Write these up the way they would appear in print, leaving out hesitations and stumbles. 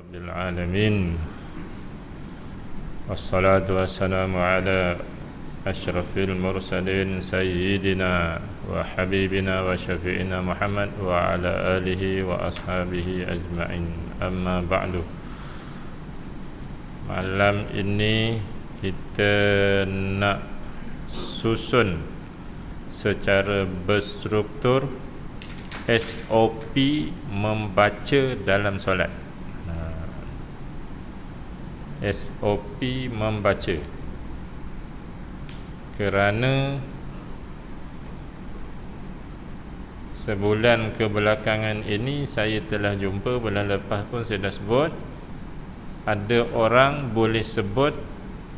Rabbil alamin. Wassalatu wassalamu ala asyrafil mursalin sayyidina wa habibina wa syafi'ina Muhammad wa ala alihi wa ashabihi ajma'in. Amma ba'du. Malam ini kita nak susun secara berstruktur SOP membaca dalam solat. SOP membaca, kerana sebulan kebelakangan ini saya telah jumpa, bulan lepas pun saya dah sebut, ada orang boleh sebut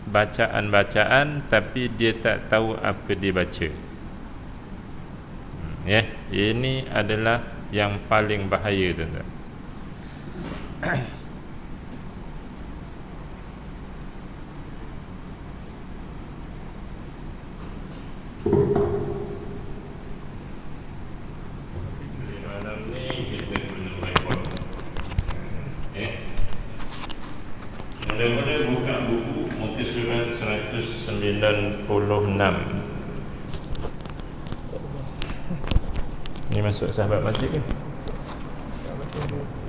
bacaan-bacaan tapi dia tak tahu apa dia baca. Ini adalah yang paling bahaya, tuan-tuan. Malam ni kita guna whiteboard. Mula-mula buka buku muka surat 196. Ini masuk sahabat masjid ke?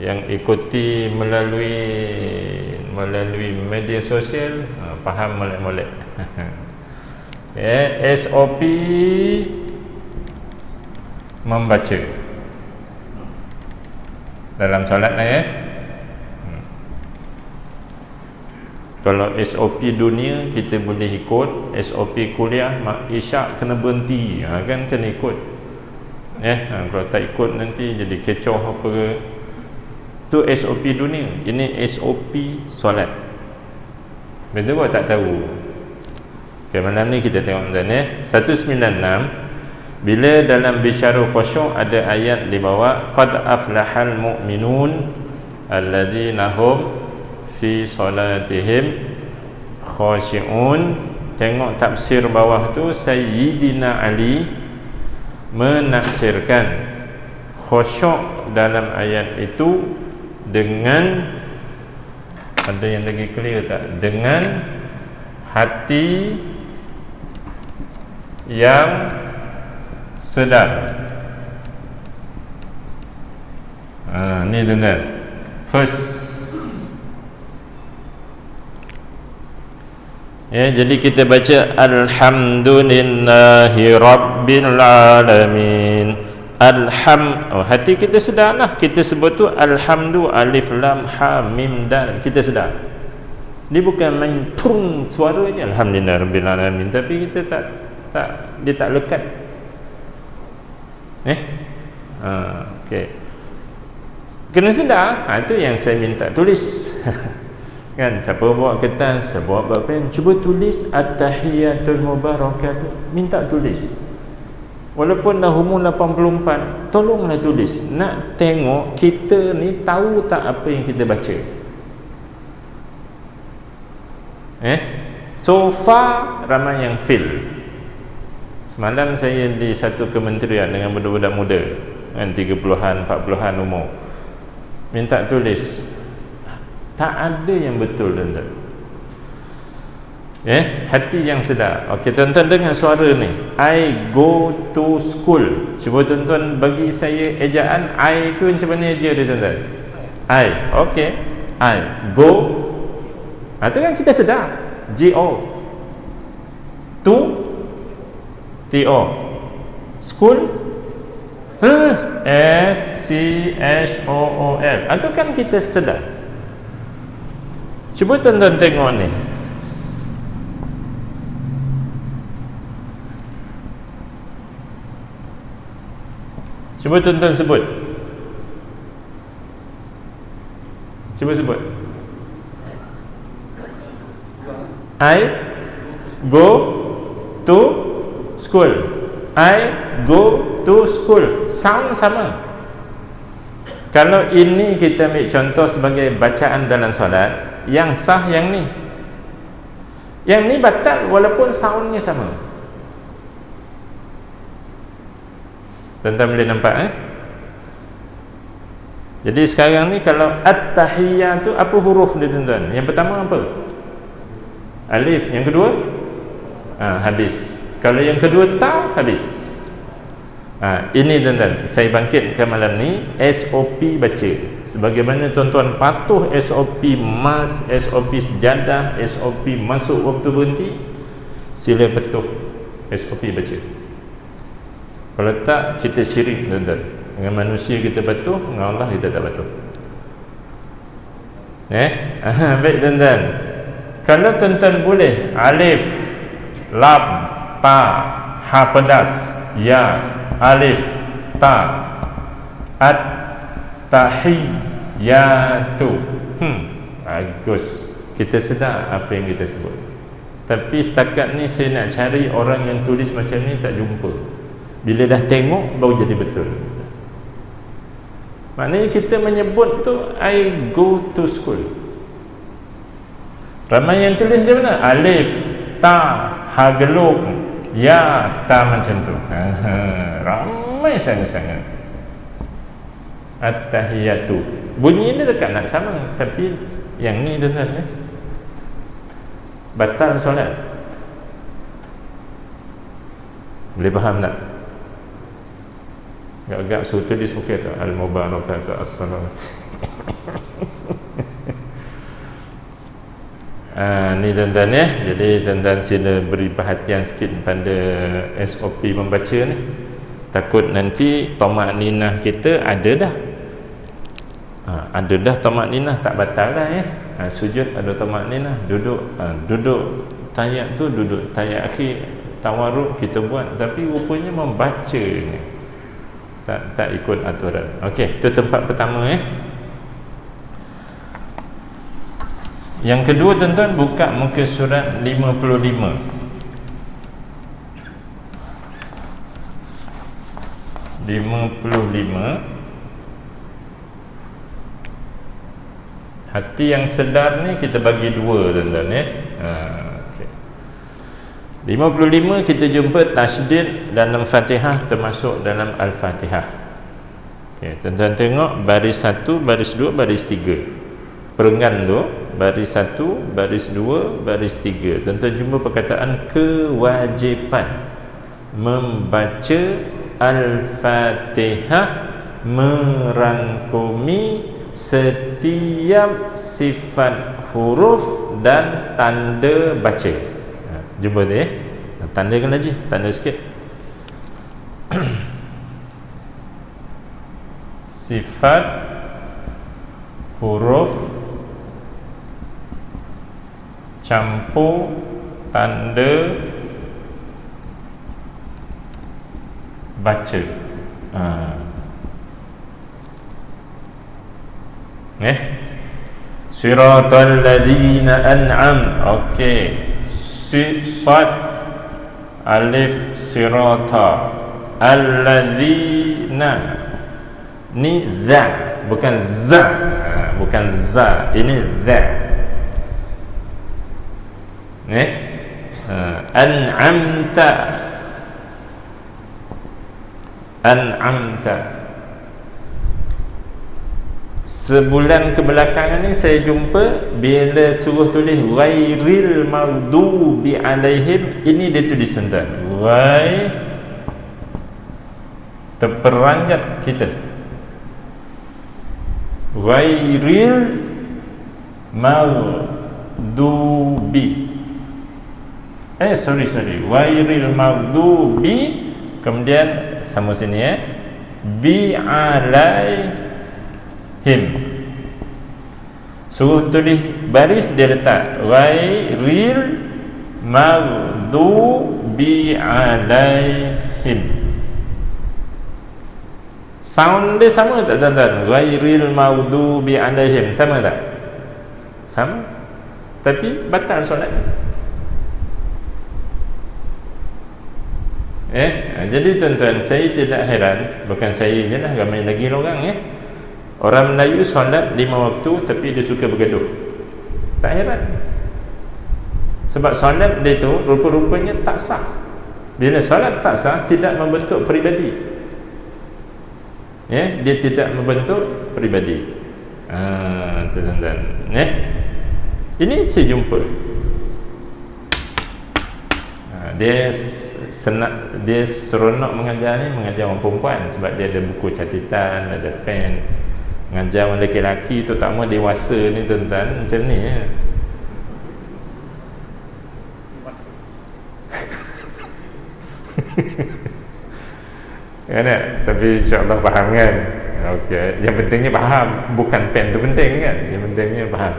Yang ikuti melalui media sosial, faham molek-molek. SOP membaca dalam solat lah. Kalau SOP dunia kita boleh ikut, SOP kuliah isyak kena berhenti, kan kena ikut. Kalau tak ikut nanti jadi kecoh apa ke. Tu SOP dunia. Ini SOP solat. Betul ke tak tahu? Okay, malam ni kita tengok tuan 196. Bila dalam bicara khusyuk ada ayat di bawah, qad aflahal mu'minun alladzina hum fi salatihim khashi'un. Tengok tafsir bawah tu, Sayyidina Ali menafsirkan khusyuk dalam ayat itu dengan, ada yang lagi clear tak? Dengan hati yang sedar. Ni tuan-tuan, first. Jadi kita baca Alhamdulillahi Rabbil Alamin. Hati kita sedar lah. Kita sebut tu Alhamdu, alif lam ha mim dal. Kita sedar. Dia bukan main prung suara je Alhamdulillah Rabbil Alamin, tapi kita dia tak lekat. Okey. Kena sedar. Itu yang saya minta tulis. Kan, siapa bawa kertas, bawa pen, cuba tulis At-Tahiyatul Mubarakatuh. Minta tulis. Walaupun dah umur 84, tolonglah tulis. Nak tengok kita ni tahu tak apa yang kita baca. So far ramai yang fail. Semalam saya di satu kementerian dengan budak-budak muda, kan, 30-an, 40-an umur, minta tulis. Tak ada yang betul, tuan-tuan. Hati yang sedar. Okey, tuan-tuan dengar suara ni. I go to school. Cuba tuan-tuan bagi saya ejaan I tu macam mana eja dia, tuan-tuan? I. Okey. I go. Itu kan kita sedar. G-O. To. T-O. School. S-C-H-O-O-L. Itu kan kita sedar. Cuba tuan-tuan tengok ni. Cuba tuan-tuan sebut. Cuba sebut. I go to school. I go to school. Sound sama. Kalau ini kita ambil contoh sebagai bacaan dalam solat, yang sah yang ni. Yang ni batal walaupun soundnya sama. Tuan-tuan boleh nampak Jadi sekarang ni kalau at-tahiyyatu, apa huruf dia tuan-tuan? Yang pertama apa? Alif. Yang kedua habis. Kalau yang kedua ta, habis. Ini tuan-tuan, saya bangkitkan malam ni SOP baca. Sebagaimana tuan-tuan patuh SOP mas, SOP sejadah, SOP masuk waktu berhenti, sila patuh SOP baca. Kalau tak, kita syirik tuan-tuan. Dengan manusia kita patuh, dengan Allah kita tak patuh. Baik tuan-tuan. Kalau tuan-tuan boleh alif, lam, ta, ha pedas, ya, alif, ta, at, tahiyyatu. Bagus. Kita sedar apa yang kita sebut. Tapi setakat ni saya nak cari orang yang tulis macam ni, tak jumpa. Bila dah tengok baru jadi betul. Maknanya kita menyebut tu I go to school. Ramai yang tulis macam mana? Alif, ta, ha geluk, ya, ta, macam tu. Ramai sangat-sangat. At-tahiyyatu. Bunyi dia dekat nak sama, tapi yang ni tuan-tuan, batal solat. Boleh faham tak? Agak-agak suruh tulis okey tak? Al-mubarakatuh as-salam. Ni tuan-tuan Jadi tuan-tuan sila beri perhatian sikit pada SOP membaca ni. Takut nanti tamak ninah kita ada dah. Ada dah tamak ninah, tak batal dah sujud ada tamak ninah, duduk tayat tu, duduk tayat akhir tawarruk kita buat, tapi rupanya membacanya tak ikut aturan. Okey, itu tempat pertama Yang kedua tuan-tuan, buka muka surat 55. Hati yang sedar ni kita bagi dua tuan-tuan okay. 55 kita jumpa tasydid dalam Fatihah, termasuk dalam Al-Fatihah. Okay, tuan-tuan tengok baris 1, baris 2, baris 3. Perenggan tu baris 1, baris 2, baris 3. Tuan-tuan jumpa perkataan kewajipan membaca Al-Fatihah merangkumi setiap sifat huruf dan tanda baca. Jumpa tu tandakan lagi, tanda sikit. Sifat huruf campur tanda baca. Siratal ladzina an'am. Okey. Sad, alif, sirata, alladzina. Ni za, bukan za. Bukan za, ini za. An'amta. An'amta. Sebulan kebelakangan ni saya jumpa bila suruh tulis ghairil maghdubi alaihim, ini dia tulis tuan. Terperanjat kita. Ghairil maghdubi. Ghairil maghdubi, kemudian sama sini bi alaihim. Suruh tulis baris, dia letak ghairil maghdubi alaihim. Sound dia sama tak tuan-tuan? Ghairil maghdubi alaihim, sama tak? Sama. Tapi batal solat. Jadi tuan-tuan, saya tidak heran, bukan saya je lah, ramai lagi orang orang Melayu solat 5 waktu tapi dia suka bergaduh. Tak heran. Sebab solat dia tu rupa-rupanya tak sah. Bila solat tak sah, tidak membentuk peribadi. Dia tidak membentuk peribadi. Tuan-tuan, ini saya jumpa. Dia seronok mengajar orang perempuan sebab dia ada buku catatan, ada pen. Mengajar orang lelaki-lelaki tu tak mau dewasa ni tuan-tuan, macam ni kan tak? Tapi insyaAllah faham kan? Okey, yang pentingnya faham, bukan pen tu penting kan? Yang pentingnya faham.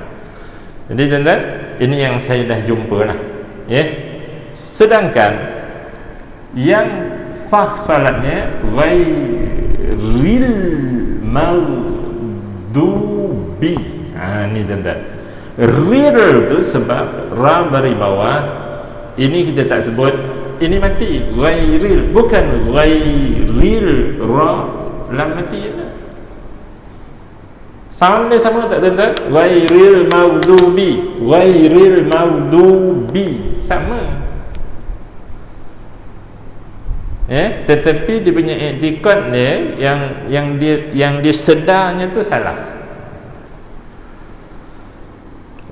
Jadi tuan-tuan, ini yang saya dah jumpa lah. Sedangkan yang sah salatnya ghairil maghdubi. Ni tuan-tuan, real tu sebab ra bari bawah, ini kita tak sebut, ini mati, ghairil, bukan ghairil, ra lam mati itu. Sound dia sama tak tuan-tuan? Ghairil maghdubi sama. Tetapi dia punya i'tiqad dia yang dia sedarnya tu salah.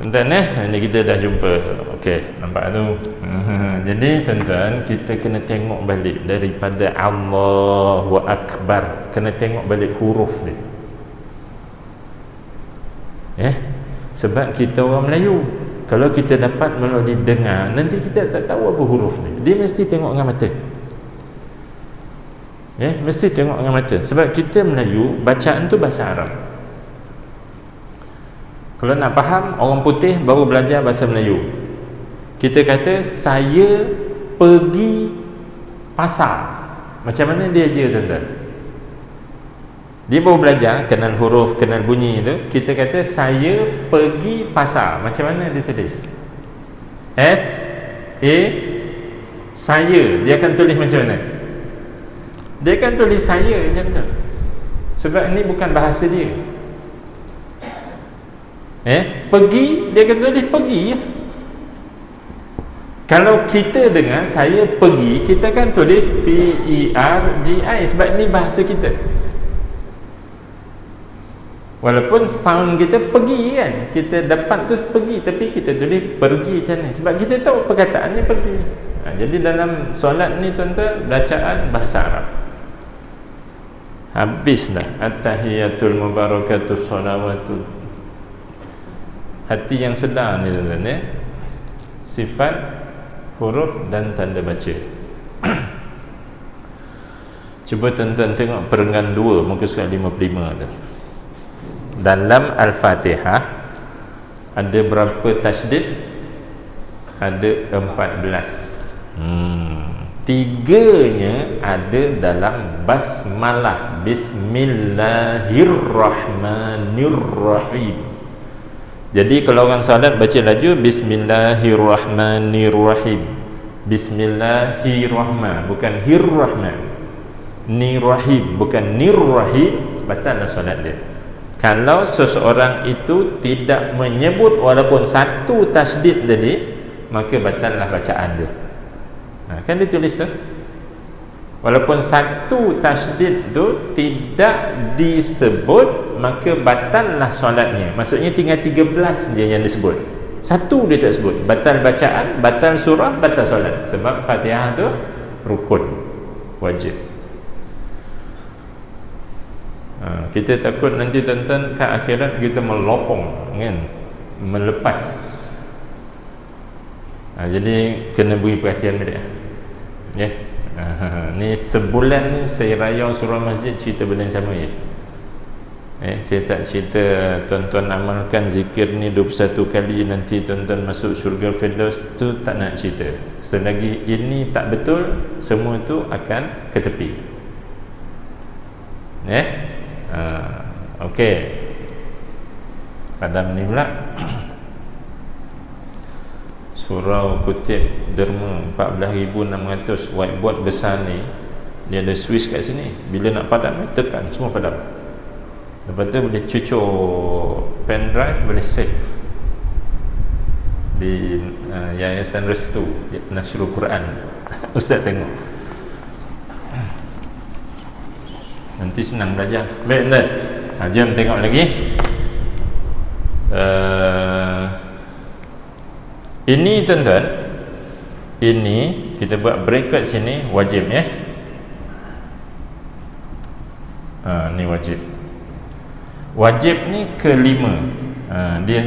Tuan-tuan ini kita dah jumpa. Okey, nampak tu. Jadi tuan-tuan, kita kena tengok balik daripada Allahu Akbar, kena tengok balik huruf dia. Sebab kita orang Melayu, kalau kita dapat melalui dengar, nanti kita tak tahu apa huruf ni. Dia mesti tengok dengan mata. Mesti tengok dengan mata. Sebab kita Melayu, bacaan tu bahasa Arab. Kalau nak faham, orang putih baru belajar bahasa Melayu. Kita kata, saya pergi pasar. Macam mana dia je tuan-tuan? Dia baru belajar, kenal huruf, kenal bunyi tu. Kita kata, saya pergi pasar. Macam mana dia tulis? S-A, saya. Dia akan tulis macam mana? Dia akan tulis saya macam tu. Sebab ini bukan bahasa dia. Pergi, dia akan tulis pergi. Kalau kita dengar saya pergi, kita akan tulis P-E-R-G-I, sebab ini bahasa kita. Walaupun sound kita pergi kan, kita dapat tu pergi, tapi kita tulis pergi macam ni, sebab kita tahu perkataannya pergi. Jadi dalam solat ni tuan-tuan, bacaan bahasa Arab. Habislah at-tahiyatul mubarakatus salawatu. Hati yang sedar ni tuan-tuan, sifat, huruf dan tanda baca. Cuba tuan-tuan tengok perenggan 2 muka surat 55 tu. Dalam Al-Fatihah ada berapa tasydid? Ada 14. 3-nya ada dalam basmalah, bismillahirrahmanirrahim. Jadi kalau orang salat baca laju bismillahirrahmanirrahim. Bismillahirrahman, bukan hirrahman. Nirrahim, bukan nirrahim, batallah salat dia. Kalau seseorang itu tidak menyebut walaupun satu tasydid tadi, maka batallah bacaan dia. Kan dia tulis tu, walaupun satu tasydid tu tidak disebut, maka batallah solatnya. Maksudnya tinggal 13 je yang disebut, satu dia tak sebut, batal bacaan, batal surah, batal solat. Sebab Fatihah tu rukun, wajib. Kita takut nanti tuan-tuan kat akhirat kita melopong kan, melepas. Jadi kena beri perhatian balik ya. Ni sebulan ni saya raya surah masjid cerita benda yang sama je. Saya tak cerita tuan-tuan amalkan zikir ni 21 kali nanti tuan-tuan masuk syurga Firdaus, tu tak nak cerita. Selagi ini tak betul, semua tu akan ke tepi. Okey. Pada ni pula Surau Kutip Derma 14,600, whiteboard besar ni, dia ada switch kat sini. Bila nak padam, tekan semua padam. Lepas tu boleh cucuk pen drive, boleh save di Yayasan Restu Nasrul Quran. Ustaz tengok. Nanti senang belajar. Baik tuan. Jom tengok lagi. Ini tuan-tuan, ini kita buat bracket sini wajib ya. Ni wajib. Wajib ni kelima. Dia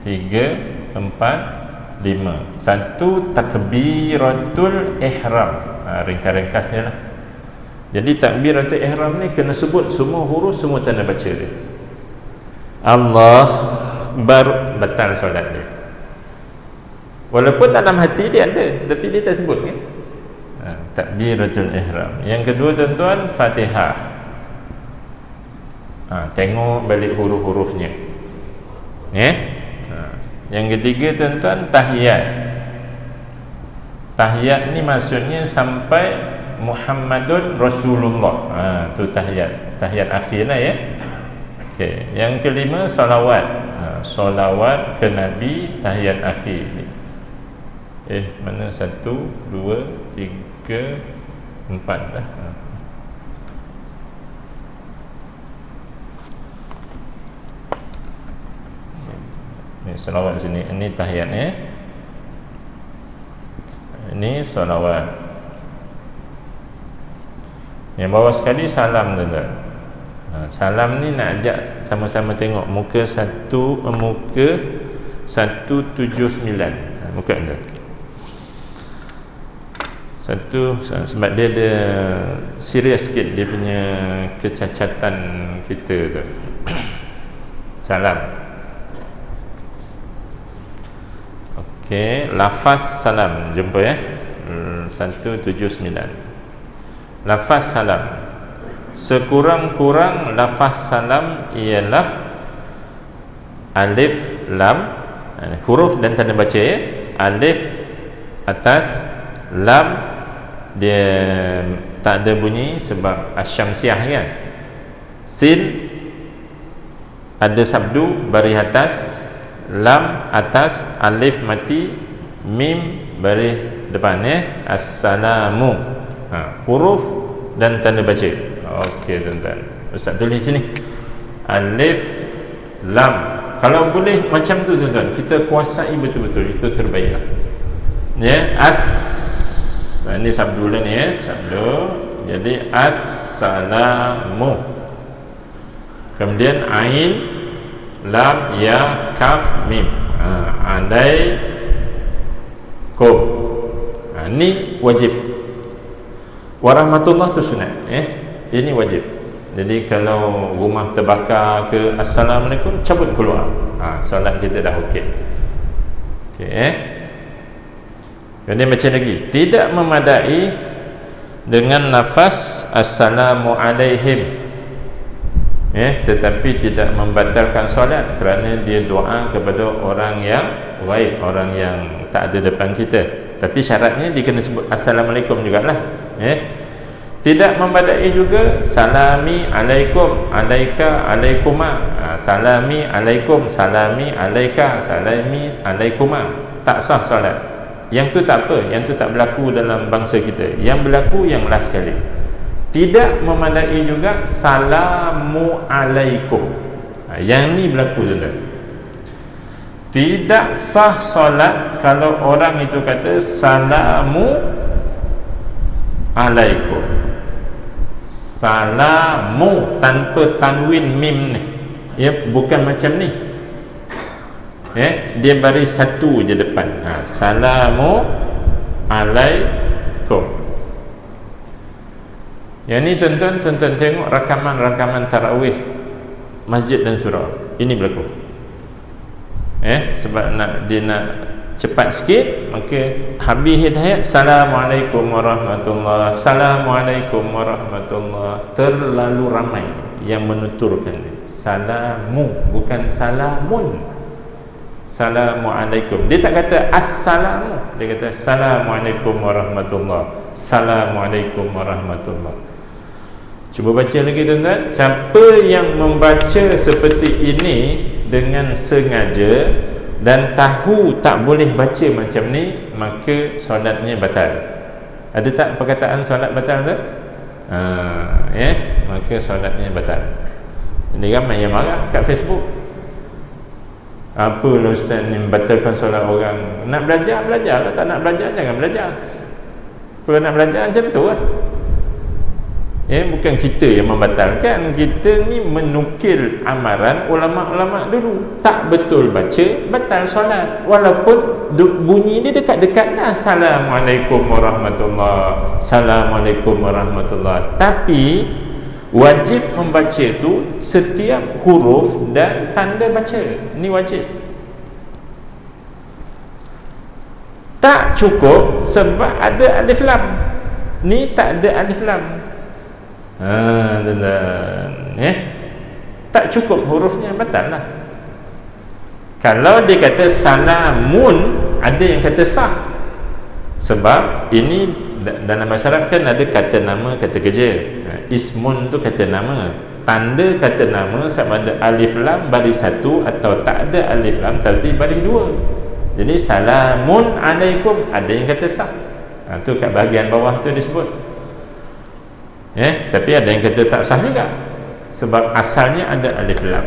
3, 4, 5. Satu takbiratul ihram. Ringkas-ringkasnya lah. Jadi takbiratul ihram ni kena sebut semua huruf, semua tanda baca dia. Allah baru batal solat dia. Walaupun dalam hati dia ada, tapi dia tak sebut kan. Takbiratul ihram. Yang kedua tuan-tuan, Fatihah. Tengok balik huruf-hurufnya ya. Yang ketiga tuan-tuan, tahiyat. Tahiyat ni maksudnya sampai Muhammadun Rasulullah. Tu tahiyat. Tahiyat akhir lah ya. Okay. Yang kelima, salawat. Salawat ke Nabi, tahiyat akhir. Mana 1, 2, 3, 4 dah. Ini salawat sini. Ini tahiyat ya. Ini salawat. Yang bawah sekali salam tuan-tuan. Salam ni nak ajak sama-sama tengok muka 179. Muka tuan. Sebab dia ada serius sikit dia punya kecacatan kita tu. Salam. Okey, lafaz salam jumpa ya. 179. Lafaz salam. Sekurang-kurang lafaz salam ialah alif, lam, huruf dan tanda baca ya. Alif atas, lam dia tak ada bunyi sebab asyamsiah kan. Sin ada sabdu baris atas, lam atas, alif mati, mim baris depan ya. Assalamu. Huruf dan tanda baca. Okey tuan-tuan, Ustaz tulis sini alif, lam. Kalau boleh macam tu tuan-tuan, kita kuasai betul-betul, itu terbaiklah ya. Ini sabdu lah ni ya, sabdu. Jadi assalamu. Kemudian ain, lam, ya, kaf, mim. Alaikum. Ini wajib. Warahmatullah tu sunat ini wajib. Jadi kalau rumah terbakar ke, assalamualaikum, cabut keluar. Solat kita dah okey. Okey Kemudian baca lagi, tidak memadai dengan lafaz assalamualaihim tetapi tidak membatalkan solat kerana dia doa kepada orang yang ghaib, orang yang tak ada depan kita. Tapi syaratnya dia kena sebut assalamualaikum jugalah. Tidak memadai juga salami alaikum, alaika, alaikuma. Salami alaikum, salami alaika, salami alaikuma. Tak sah solat. Yang tu tak apa, yang tu tak berlaku dalam bangsa kita. Yang berlaku yang last sekali. Tidak memadai juga salamu alaikum. Yang ni berlaku saja. Tidak sah solat kalau orang itu kata salamu alaikum. Salamu tanpa tanwin mim ni. Bukan macam ni. Dia baris satu je depan. Salamu alaikum. Yang ni tuan-tuan tengok rakaman-rakaman tarawih masjid dan surau. Ini berlaku. Sebab dia nak cepat sikit, maka habis tahiyat assalamualaikum warahmatullahi, assalamualaikum warahmatullahi. Terlalu ramai yang menuturkan salamu, bukan salamun. Assalamualaikum. Dia tak kata assalamu, dia kata assalamualaikum warahmatullahi, assalamualaikum warahmatullahi. Cuba baca lagi tuan-tuan. Siapa yang membaca seperti ini dengan sengaja dan tahu tak boleh baca macam ni, maka solatnya batal. Ada tak perkataan solat batal tu? maka solatnya batal. Jadi ramai yang marah kat Facebook. Apa lah ustaz ni membatalkan solat orang? Nak belajar, belajar lah. Tak nak belajar, jangan belajar. Kalau nak belajar macam tu lah. Bukan kita yang membatalkan. Kita ni menukil amaran ulama'-ulama' dulu. Tak betul baca, batal solat. Walaupun bunyi dia dekat-dekat lah. Assalamualaikum warahmatullahi, Assalamualaikum warahmatullahi. Tapi wajib membaca tu setiap huruf dan tanda baca. Ini wajib. Tak cukup sebab ada alif lam. Ni tak ada alif lam. Tak cukup hurufnya, batal lah. Kalau dia kata salamun, ada yang kata sah. Sebab ini dalam masyarakat kan ada kata nama, kata kerja. Ismun tu kata nama. Tanda kata nama sama ada alif lam baris satu atau tak ada alif lam tapi baris dua. Jadi salamun alaikum, ada yang kata sah. Tu kat bahagian bawah tu disebut. Tapi ada yang kata tak sah juga. Sebab asalnya ada alif lam.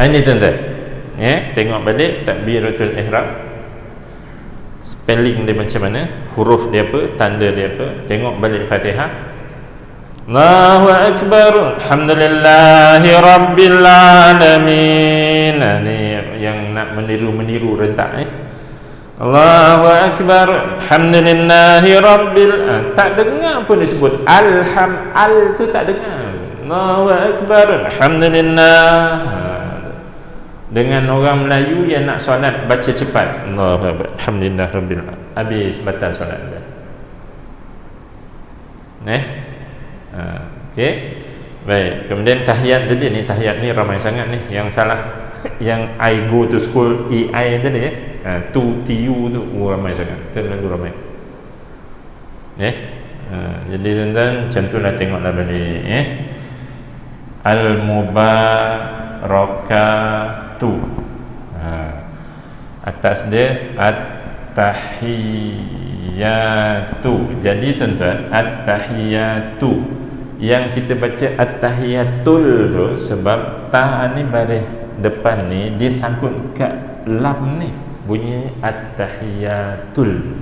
Ini tuan-tuan. Tengok balik takbiratul ihram. Spelling dia macam mana, huruf dia apa, tanda dia apa. Tengok balik Fatihah. Allahu Akbar, Alhamdulillahi Rabbil Alamin. Ni yang nak meniru rentak. Allahu Akbar, Alhamdulillahi Rabbil. Tak dengar pun disebut al tu tak dengar. Allahu Akbar, Alhamdulillah. Dengan orang Melayu yang nak solat baca cepat, Allahu Akbar, Alhamdulillah Rabbil Alamin, habis batal solat dia. Okey. Baik, kemudian tahiyat tadi ni, tahiyat ni ramai sangat ni yang salah. Yang I go to school, EI tadi tu ramai sangat. Terlalu ramai. Jadi tuan-tuan, macam itulah, tengoklah balik. Al-mubarakatu. Atas dia at-tahiyatu. Jadi tuan-tuan, at-tahiyatu yang kita baca at-tahiyatul tu sebab ta ni baris depan ni dia sangkut kat lam ni, bunyi at-tahiyatul.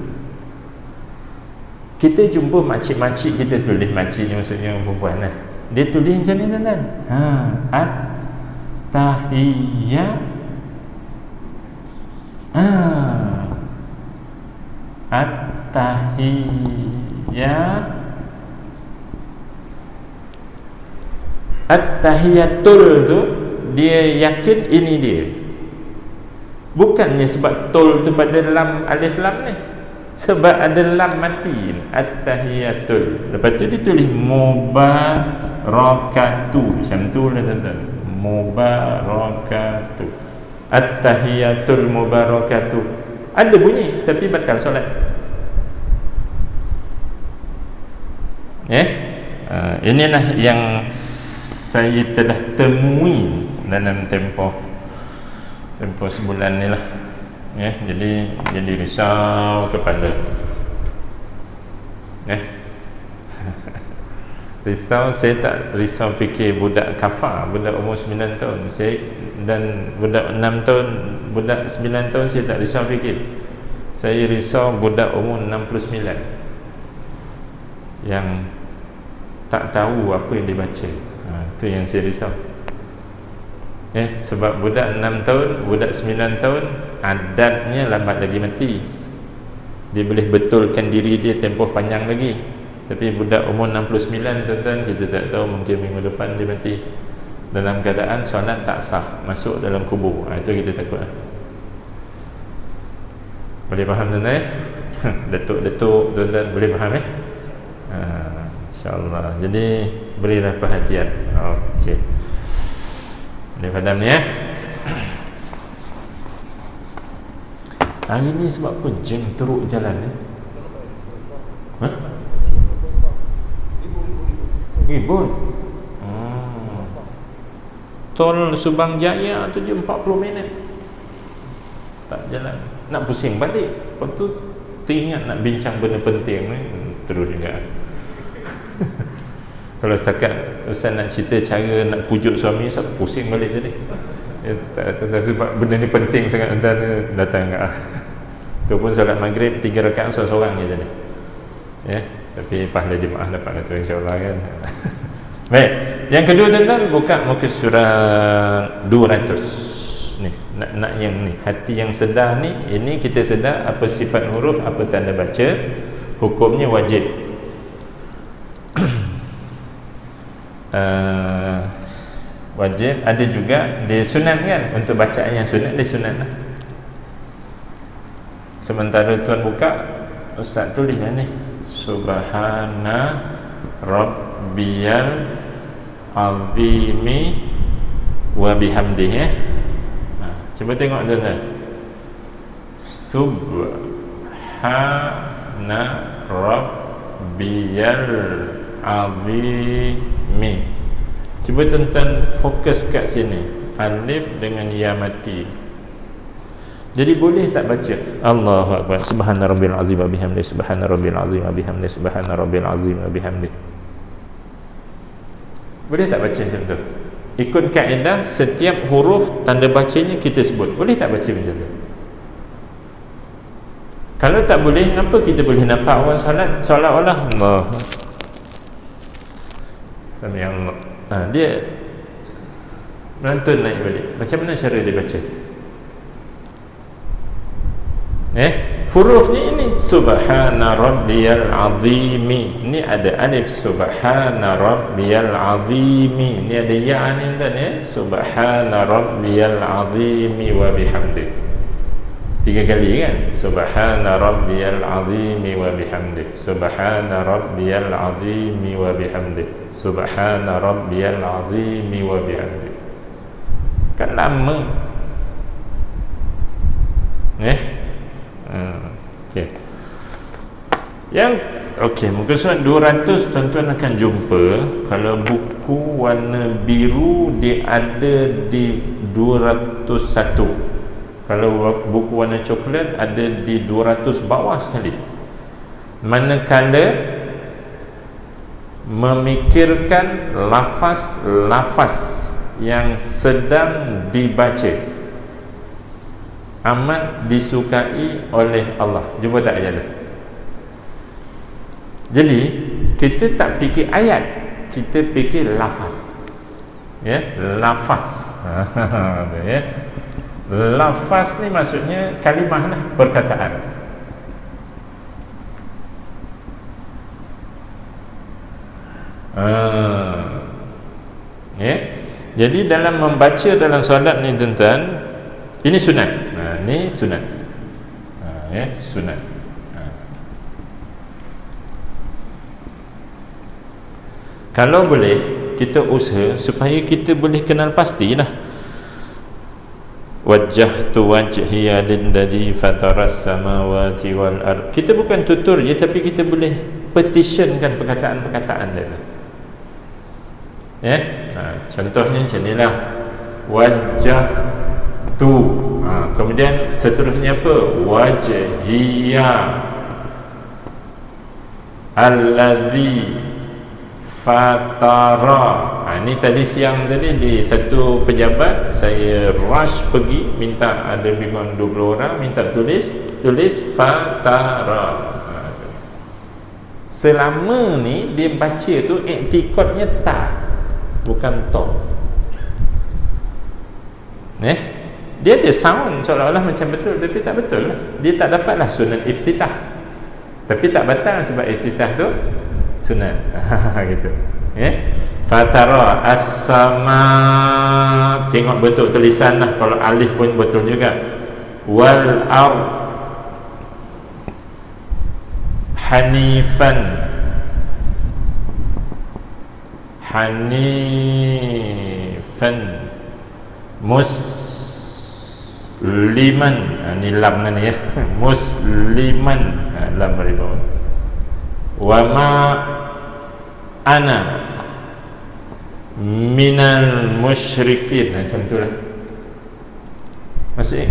Kita jumpa makcik-makcik, kita tulis makcik ni maksudnya perempuan lah. Dia tulis macam ni tuan-tuan. At-tahiyat. At-tahiyat. At-tahiyatul tu dia yakin ini dia. Bukannya sebab tol tu pada lam, alif lam ni, sebab ada lam mati. At-tahiyatul. Lepas tu dia tulis mubarakatu. Macam tu lah tuan-tuan. Mubarakatu. At-tahiyatul mubarakatu. Ada bunyi tapi batal solat. Inilah yang saya telah temui dalam tempoh sebulan ni lah. Jadi risau kepala. Risau, saya tak risau fikir budak kafar, budak umur 9 tahun saya, dan budak 6 tahun, budak 9 tahun saya tak risau fikir. Saya risau budak umur 69 yang tak tahu apa yang dia baca. Itu yang saya risau. Sebab budak 6 tahun, budak 9 tahun adatnya lambat lagi mati. Dia boleh betulkan diri dia tempoh panjang lagi. Tapi budak umur 69 tuan-tuan, kita tak tahu, mungkin minggu depan dia mati dalam keadaan solat tak sah, masuk dalam kubur. Itu kita takut. Boleh faham tuan-tuan? Detuk-detuk tuan-tuan boleh faham InsyaAllah. Jadi berilah perhatian. Okey, boleh faham ni Hari ni sebab apa jam teruk jalan Ribut. Tol Subang Jaya 7.40 minit tak jalan, nak pusing balik. Lepas tu teringat nak bincang benda penting ni, terus juga. Kalau setakat Ustaz nak cerita cara nak pujuk suami, Ustaz pusing balik tadi. Tapi benda ni penting sangat, entah datang enggak. Tu pun solat maghrib 3 rakaat seorang-seorang je tadi. Ya, tapi pahala jemaah dapat tu insya-Allah kan. Baik, yang kedua tuan-tuan, buka muka surat 200 ni. Nak yang ni, hati yang sedar ni, ini kita sedar apa sifat huruf, apa tanda baca, hukumnya wajib. Wajib, ada juga dia sunat kan, untuk bacaan yang sunat dia sunat lah. Sementara tuan buka, Ustaz tulis ni Subhana Rabbiyal Azimi wa bihamdihi. Cuba tengok tuan-tuan. Subhana Rabbiyal Azimi. Cuba tuan-tuan fokus kat sini, alif dengan ya mati. Jadi boleh tak baca Allahu Akbar, Subhana Rabbil Azim wa bihamdihi, Subhana Rabbil Azim wa bihamdihi, Subhana Rabbil Azim wa bihamdihi? Boleh tak baca macam tu? Ikut kaedah, setiap huruf tanda bacanya kita sebut. Boleh tak baca macam tu? Kalau tak boleh, kenapa kita boleh nampak orang solat seolah-olah Allah Sami Allah, dia melantun naik balik. Macam mana cara dia baca? Hurufnya ini Subhana Rabbiyal Azimi, ini ada alif Subhana Rabbiyal Azimi, ini ada ya ni dan ya, Subhana Rabbiyal Azimi wa bihamdi. 3 kali kan, Subhana Rabbiyal Azimi wa bihamdi, Subhana Rabbiyal Azimi wa bihamdi, Subhana Rabbiyal Azimi wa bihamdi. Kan lama. Okey. Muka surat 200 tuan-tuan akan jumpa. Kalau buku warna biru dia ada di 201. Kalau buku warna coklat ada di 200 bawah sekali. Manakala memikirkan lafaz-lafaz yang sedang dibaca amat disukai oleh Allah. Jumpa tak ayat tu? Jadi kita tak fikir ayat, kita fikir lafaz. Ya, lafaz. Ya. Lafaz ni maksudnya kalimah lah, perkataan. Ya. Jadi dalam membaca dalam solat ni tuan-tuan, ini sunat. Ini sunat. Ya, sunat. Kalau boleh kita usaha supaya kita boleh kenal pastilah. Wajjahtu wajhiya lilladzi fataras samawati wal ard. Kita bukan tutur je, tapi kita boleh petitionkan perkataan-perkataan dia. Ya. Contohnya macam inilah. Wajjahtu. Kemudian seterusnya apa? Wajhiya alladzi fatara. Ini tadi siang tadi di satu pejabat saya rush pergi minta, ada lebih kurang 20 orang minta tulis fatara. Selama ni dia baca tu i'tiqadnya ta, bukan to. Dia ada sound seolah-olah macam betul, tapi tak betul lah. Dia tak dapatlah sunat iftitah, tapi tak batal sebab iftitah tu sunat. Gitu. Fatara as-sama, tengok betul tulisan lah, kalau alif pun betul juga. Wal ard hanifan musliman. Ni lam ni ya. Musliman, lam beribawa. Wa ma ana minal musyrikin. Macam tu lah. Maksudnya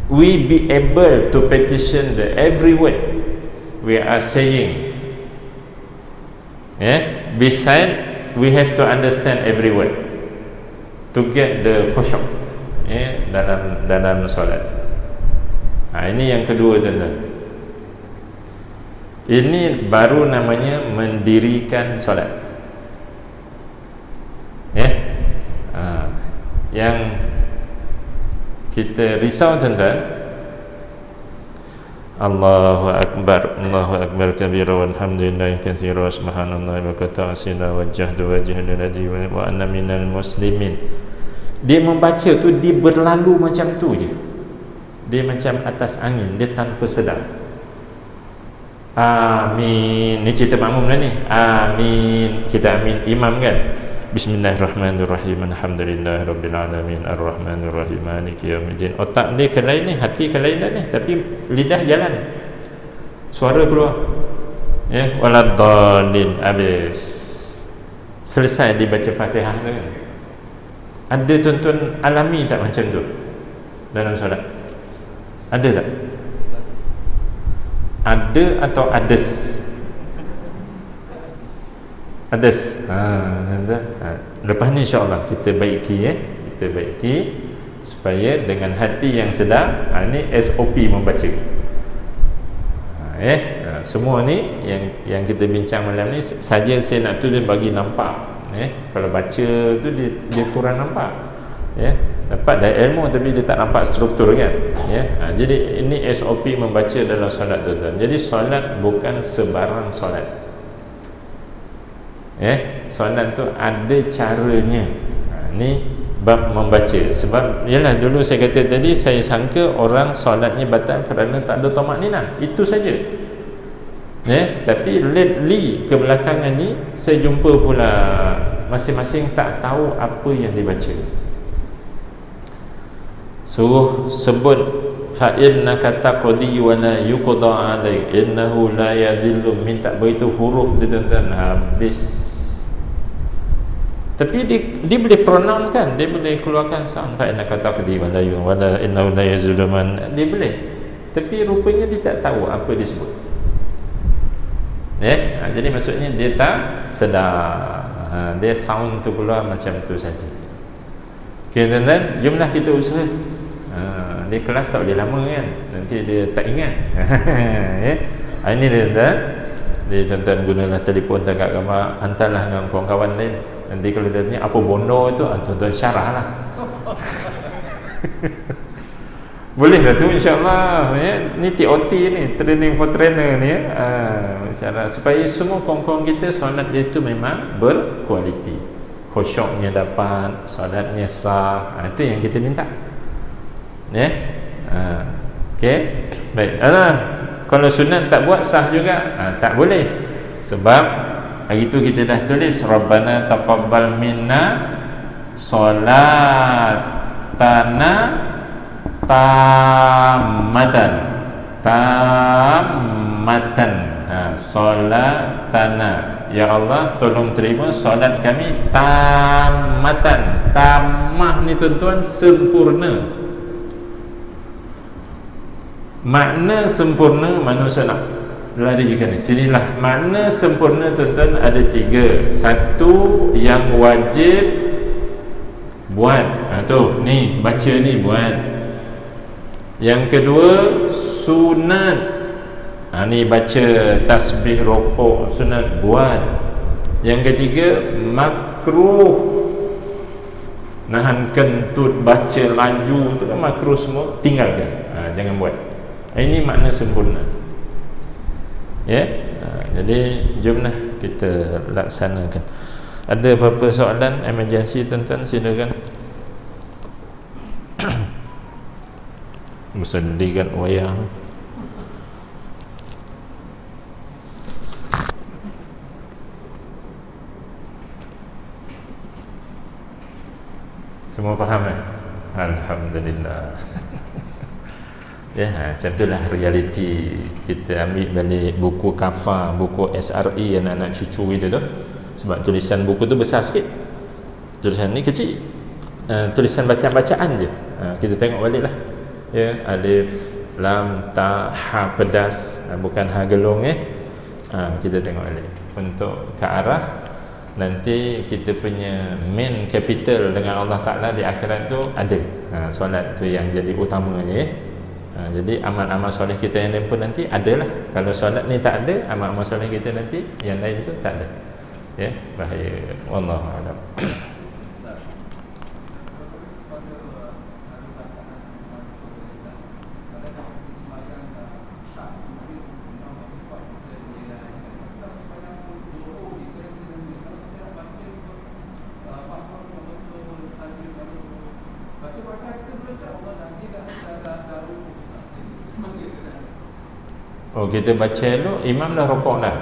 we be able to petition the every word we are saying Beside, we have to understand every word to get the khusyuk dalam solat. Ini yang kedua tuan-tuan. Ini baru namanya mendirikan solat. Yang kita risau tuan-tuan, Allahu Akbar kabira walhamdulillahi katsira subhanallahi wa ta'ala wajjahtu wajhi alladhi wa anna minal muslimin. Dia membaca tu, dia berlalu macam tu je, dia macam atas angin, dia tanpa sedar. Amin, ni cerita makmum lah ni. Amin, kita amin imam kan. Bismillahirrahmanirrahim, alhamdulillahirabbil alamin, arrahmanirrahim, maliki yaumiddin. Otak dia ke lain ni, hati ke lain dah ni, tapi lidah jalan, suara keluar. Waladdallin, habis selesai dibaca Fatihah tu kan. Ada tuan-tuan alami tak macam tu dalam solat? Ada tak? Ada atau ades? Ades. Lepas ni insya-Allah kita baiki kita baiki supaya dengan hati yang sedar. Ini SOP membaca. Semua ni yang kita bincang malam ni saja saya nak tu dia bagi nampak. Kalau baca tu dia kurang nampak. Dapat dah ilmu tapi dia tak nampak struktur kan. Jadi ini SOP membaca dalam solat tuan-tuan. Jadi solat bukan sebarang solat. Solat tu ada caranya. Ni bab membaca. Sebab yalah dulu saya kata tadi, saya sangka orang solatnya batal kerana tak ada tamakninah, itu saja. Tapi lately kebelakangan ni saya jumpa pula masing-masing tak tahu apa yang dibaca. Suruh sebut fa innaka taqdi wa la yuqda alaik innahu la yadhillu, minta beritahu huruf dia tuan-tuan, habis. Tapi dia boleh pronounce kan, dia boleh keluarkan sound fa innaka taqdi wa la yuqda wa la innahu la yazillu man, dia boleh. Tapi rupanya dia tak tahu apa disebut. Jadi maksudnya dia tak sedar. Dia sound tu keluar macam tu saja. Okay tuan-tuan, jomlah kita usaha. Dia kelas tak boleh lama kan, nanti dia tak ingat. Ini dia tuan-tuan. Dia tuan-tuan gunalah telefon tangkap gambar, hantarlah dengan kawan-kawan lain. Nanti kalau dia tanya apa bondo tu, tuan-tuan syarah lah. Boleh lah tu insyaAllah. Ni TOT ni, training for trainer ni. InsyaAllah supaya semua kawan-kawan kita solat dia tu memang berkualiti, khusyuknya dapat, solatnya sah. Itu yang kita minta. Okay. Baik. Kalau sunat tak buat sah juga, tak boleh. Sebab hari tu kita dah tulis Rabbana taqabbal minna salatana tammatan. Salatana, ya Allah tolong terima solat kami tammatan. Tamah ni tuan-tuan sempurna. Makna sempurna, manusia nak lari juga ni. Sinilah makna sempurna tuan-tuan ada 3. Satu yang wajib buat. Tu ni baca ni buat. Yang kedua sunat. Ni baca tasbih rokok sunat buat. Yang ketiga makruh. Nahan kentut, baca laju tu kan makruh semua, tinggalkan. Jangan buat. Ini makna sempurna. Jadi jomlah kita laksanakan. Ada apa-apa soalan emergency tuan-tuan, silakan. Bersendikan wayang. Semua faham kan? Alhamdulillah. Macam itulah realiti. Kita ambil balik buku kafa, buku SRE anak-anak cucu itu tu. Sebab tulisan buku tu besar sikit, tulisan ni kecil. Tulisan bacaan-bacaan je. Kita tengok balik lah. Alif, lam, ta, ha pedas, bukan ha gelung. Kita tengok balik. untuk ke arah nanti kita punya main capital dengan Allah Ta'ala di akhirat tu ada. Solat tu yang jadi utamanya, ya. Jadi amal-amal soleh kita yang lain pun nanti adalah. Kalau solat ni tak ada, amal-amal soleh kita nanti yang lain tu tak ada, ya. Bahaya. Wallahu a'lam. Oh, kita baca elok, imam dah rokok dah.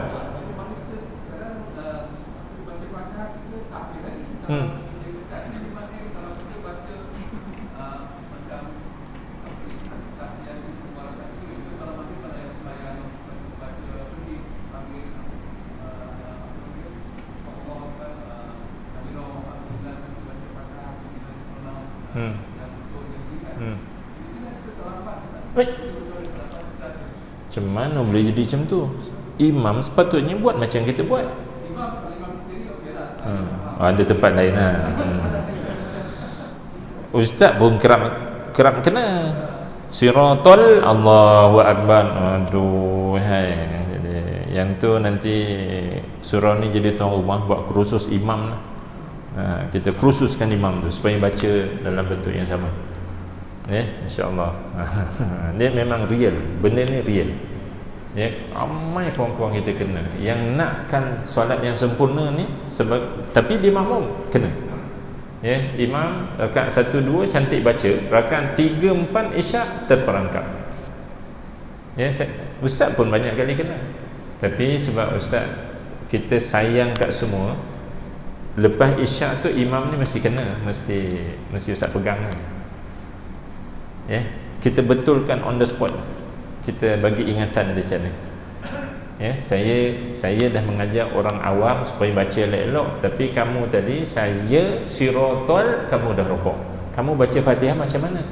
Macam mana boleh jadi macam tu? Imam sepatutnya buat macam kita buat. Ada tempat lain lah. Ustaz pun kerap kena Siratul Allahu Akbar. Aduh, hai. Jadi, yang tu nanti surau ni jadi tuan rumah buat kursus imam lah. Kita kursuskan imam tu supaya baca dalam bentuk yang sama. InsyaAllah. Dia memang real, benda ni real, ya. Ramai kawan-kawan kita kena yang nakkan solat yang sempurna ni sebab, tapi dia makmum kena, ya. Imam rakaat 1, 2 cantik baca, rakaat 3, 4 isyak terperangkap, ya. Ustaz pun banyak kali kena, tapi sebab ustaz kita sayang kat semua, lepas isyak tu imam ni mesti kena, mesti ustaz pegang, ya. Kita betulkan on the spot, kita bagi ingatan dia macam ni, ya. Saya dah mengajar orang awam supaya baca elok-elok, tapi kamu tadi saya siratul, kamu dah rokok. Kamu baca Fatihah macam mana?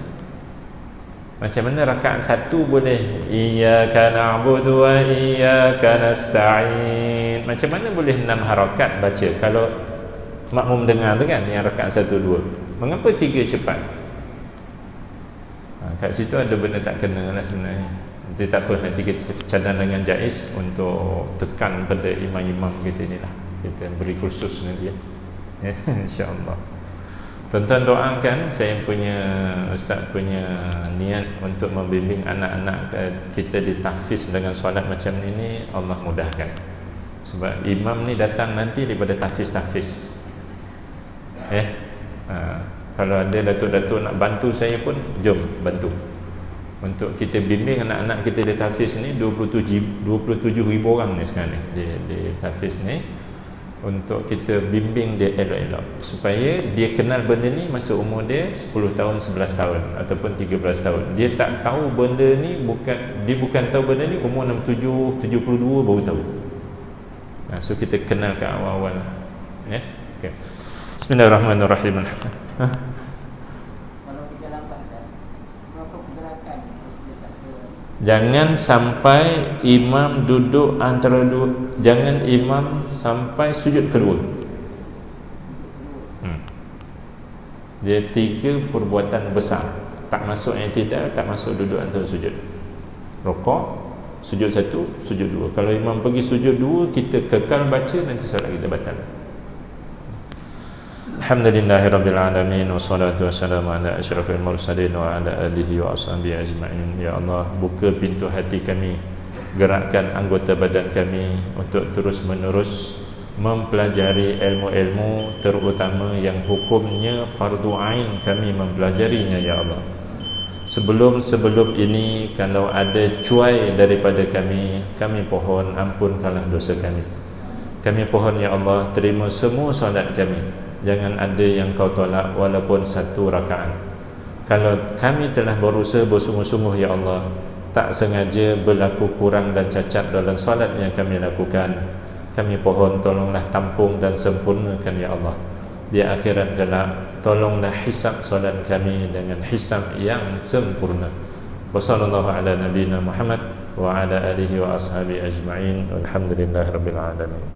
Macam mana rakaat 1 boleh iyyaka na'budu wa iyyaka nasta'in? Macam mana boleh 6 harakat baca kalau makmum dengar tu kan, yang rakaat 1, 2? Mengapa 3 cepat? Kat situ ada benda tak kena lah sebenarnya. Nanti tak apa, nanti kita cadang dengan Jaiz untuk tekan pada imam-imam kita ni lah. Kita beri kursus nanti, ya. InsyaAllah. Tuan-tuan doakan, saya punya ustaz punya niat untuk membimbing anak-anak kita ditahfiz dengan solat macam ini, Allah mudahkan. Sebab imam ni datang nanti daripada tahfiz-tahfiz, kalau ada datuk-datuk nak bantu saya pun, jom bantu. Untuk kita bimbing anak-anak kita di tahfiz ni 27,000 orang ni sekarang ni di tahfiz ni, untuk kita bimbing dia elok-elok supaya dia kenal benda ni masa umur dia 10 tahun, 11 tahun ataupun 13 tahun. Dia tak tahu benda ni, dia bukan tahu benda ni umur 67, 72 baru tahu. So kita kenal ke awal-awal, ya. Okay. Bismillahirrahmanirrahim. Kalau kita lambat, berapa pergerakan? Jangan sampai imam duduk antara dua, jangan imam sampai sujud kedua. Dia 3 perbuatan besar. Tak masuk i'tidal, tak masuk duduk antara sujud. Rokok, sujud 1, sujud 2. Kalau imam pergi sujud 2, kita kekal baca, nanti solat kita batal. Alhamdulillahirabbil alamin, wassalatu wassalamu ala asyrafil mursalin wa ala alihi wa ashabihi ajma'in. Ya Allah, buka pintu hati kami, gerakkan anggota badan kami untuk terus menerus mempelajari ilmu-ilmu, terutama yang hukumnya fardu ain kami mempelajarinya, ya Allah. Sebelum ini kalau ada cuai daripada kami pohon ampunkanlah dosa kami. Kami pohon, ya Allah, terima semua solat kami. Jangan ada yang kau tolak walaupun 1 rakaat. Kalau kami telah berusaha bersungguh-sungguh, ya Allah, tak sengaja berlaku kurang dan cacat dalam solat yang kami lakukan, kami pohon tolonglah tampung dan sempurnakan, ya Allah. Di akhirat kelak, tolonglah hisab solat kami dengan hisab yang sempurna. Wassallallahu ala nabiyina Muhammad wa ala alihi wa ashabihi ajma'in. Alhamdulillahirabbil alamin.